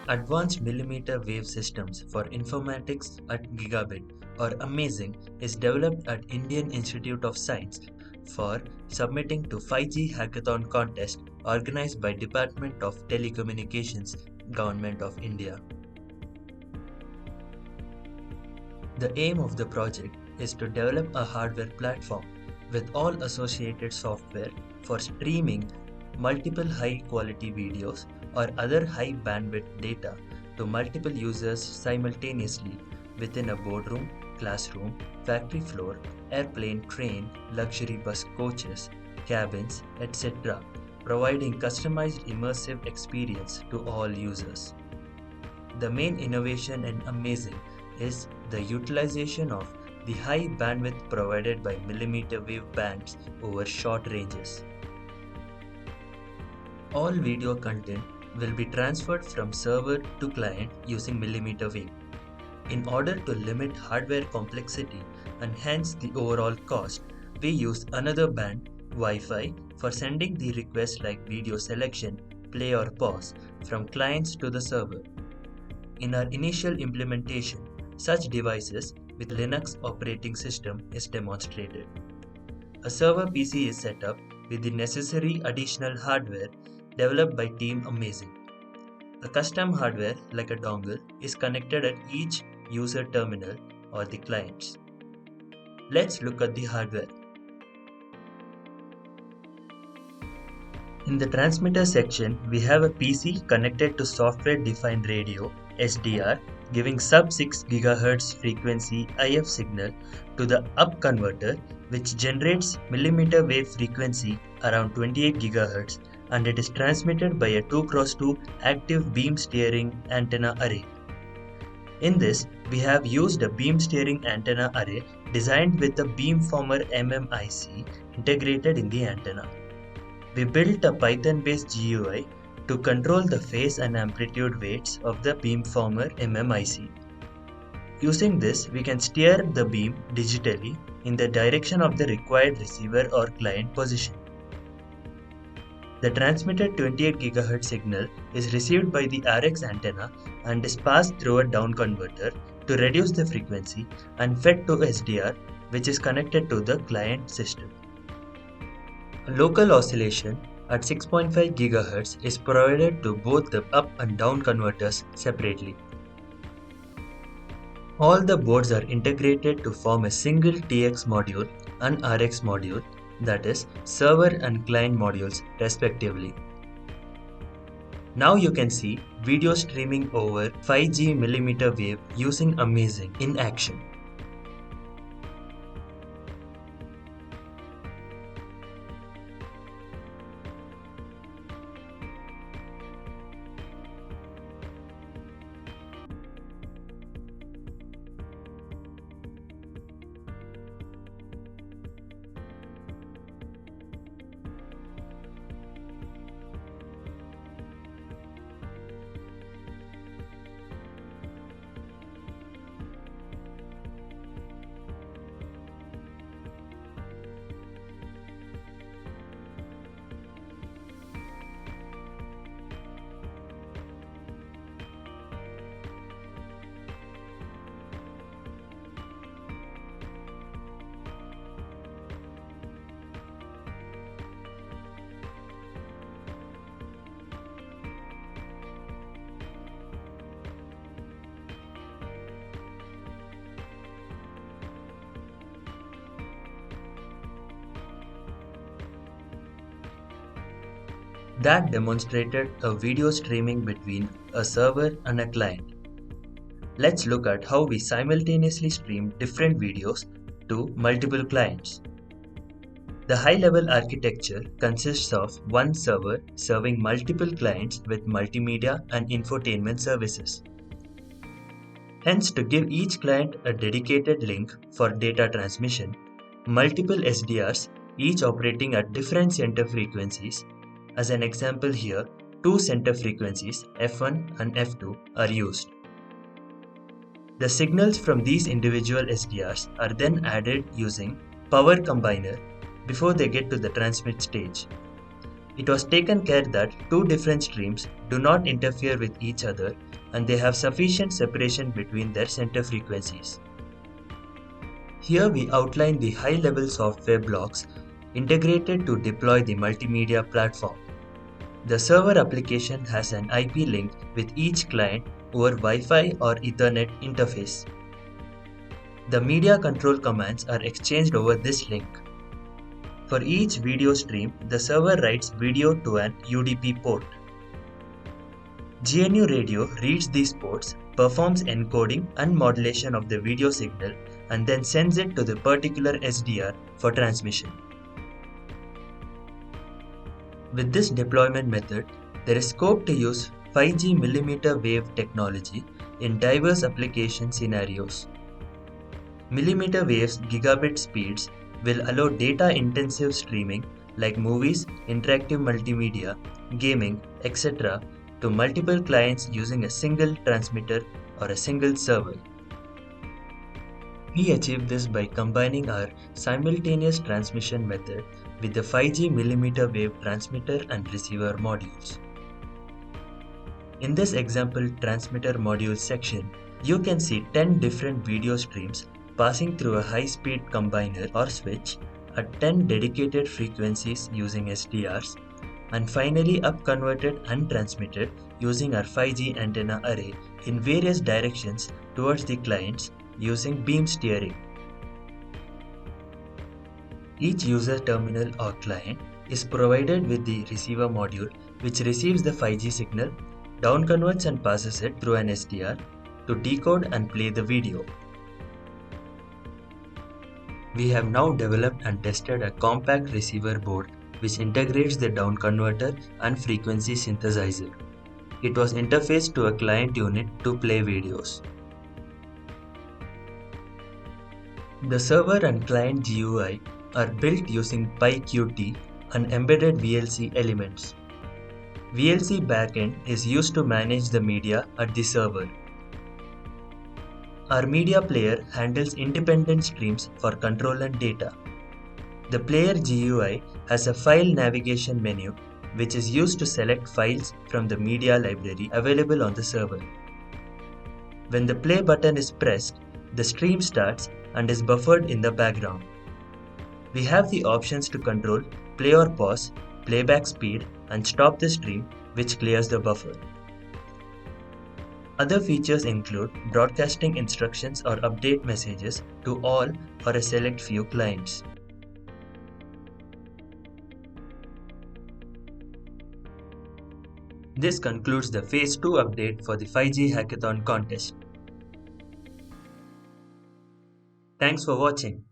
Advanced Millimeter Wave Systems for Informatics at Gigabit or Amazing is developed at Indian Institute of Science for submitting to 5G Hackathon contest organized by Department of Telecommunications, Government of India. The aim of the project is to develop a hardware platform with all associated software for streaming multiple high-quality videos or other high-bandwidth data to multiple users simultaneously within a boardroom, classroom, factory floor, airplane, train, luxury bus coaches, cabins, etc., providing customized immersive experience to all users. The main innovation and amazing is the utilization of the high bandwidth provided by millimeter wave bands over short ranges. All video content will be transferred from server to client using millimeter wave. In order to limit hardware complexity and hence the overall cost, we use another band, Wi-Fi, for sending the requests like video selection, play or pause from clients to the server. In our initial implementation, such devices with Linux operating system is demonstrated. A server PC is set up with the necessary additional hardware developed by Team Amazing. A custom hardware like a dongle is connected at each user terminal or the clients. Let's look at the hardware. In the transmitter section, we have a PC connected to software defined radio SDR giving sub 6 GHz frequency IF signal to the up converter which generates millimeter wave frequency around 28 GHz and it is transmitted by a 2x2 active beam steering antenna array. In this, we have used a beam steering antenna array designed with a beamformer MMIC integrated in the antenna. We built a Python-based GUI to control the phase and amplitude weights of the beamformer MMIC. Using this, we can steer the beam digitally in the direction of the required receiver or client position. The transmitted 28 GHz signal is received by the RX antenna and is passed through a down converter to reduce the frequency and fed to SDR, which is connected to the client system. Local oscillation at 6.5 GHz is provided to both the up and down converters separately. All the boards are integrated to form a single TX module and RX module, that is, server and client modules respectively. Now you can see video streaming over 5G millimeter wave using Amazing in action. That demonstrated a video streaming between a server and a client. Let's look at how we simultaneously stream different videos to multiple clients. The high-level architecture consists of one server serving multiple clients with multimedia and infotainment services. Hence, to give each client a dedicated link for data transmission, multiple SDRs, each operating at different center frequencies. As an example here, two center frequencies F1 and F2 are used. The signals from these individual SDRs are then added using Power Combiner before they get to the transmit stage. It was taken care that two different streams do not interfere with each other and they have sufficient separation between their center frequencies. Here we outline the high-level software blocks integrated to deploy the multimedia platform. The server application has an IP link with each client over Wi-Fi or Ethernet interface. The media control commands are exchanged over this link. For each video stream, the server writes video to an UDP port. GNU Radio reads these ports, performs encoding and modulation of the video signal, and then sends it to the particular SDR for transmission. With this deployment method, there is scope to use 5G millimeter wave technology in diverse application scenarios. Millimeter waves gigabit speeds will allow data-intensive streaming like movies, interactive multimedia, gaming, etc. to multiple clients using a single transmitter or a single server. We achieve this by combining our simultaneous transmission method with the 5G millimeter wave transmitter and receiver modules. In this example transmitter module section, you can see 10 different video streams passing through a high-speed combiner or switch at 10 dedicated frequencies using SDRs, and finally up-converted and transmitted using our 5G antenna array in various directions towards the clients using beam steering. Each user terminal or client is provided with the receiver module which receives the 5G signal, downconverts and passes it through an SDR to decode and play the video. We have now developed and tested a compact receiver board which integrates the downconverter and frequency synthesizer. It was interfaced to a client unit to play videos. The server and client GUI are built using PyQt and embedded VLC elements. VLC backend is used to manage the media at the server. Our media player handles independent streams for control and data. The player GUI has a file navigation menu which is used to select files from the media library available on the server. When the play button is pressed, the stream starts and is buffered in the background. We have the options to control play or pause, playback speed, and stop the stream, which clears the buffer. Other features include broadcasting instructions or update messages to all or a select few clients. This concludes the Phase 2 update for the 5G Hackathon contest. Thanks for watching.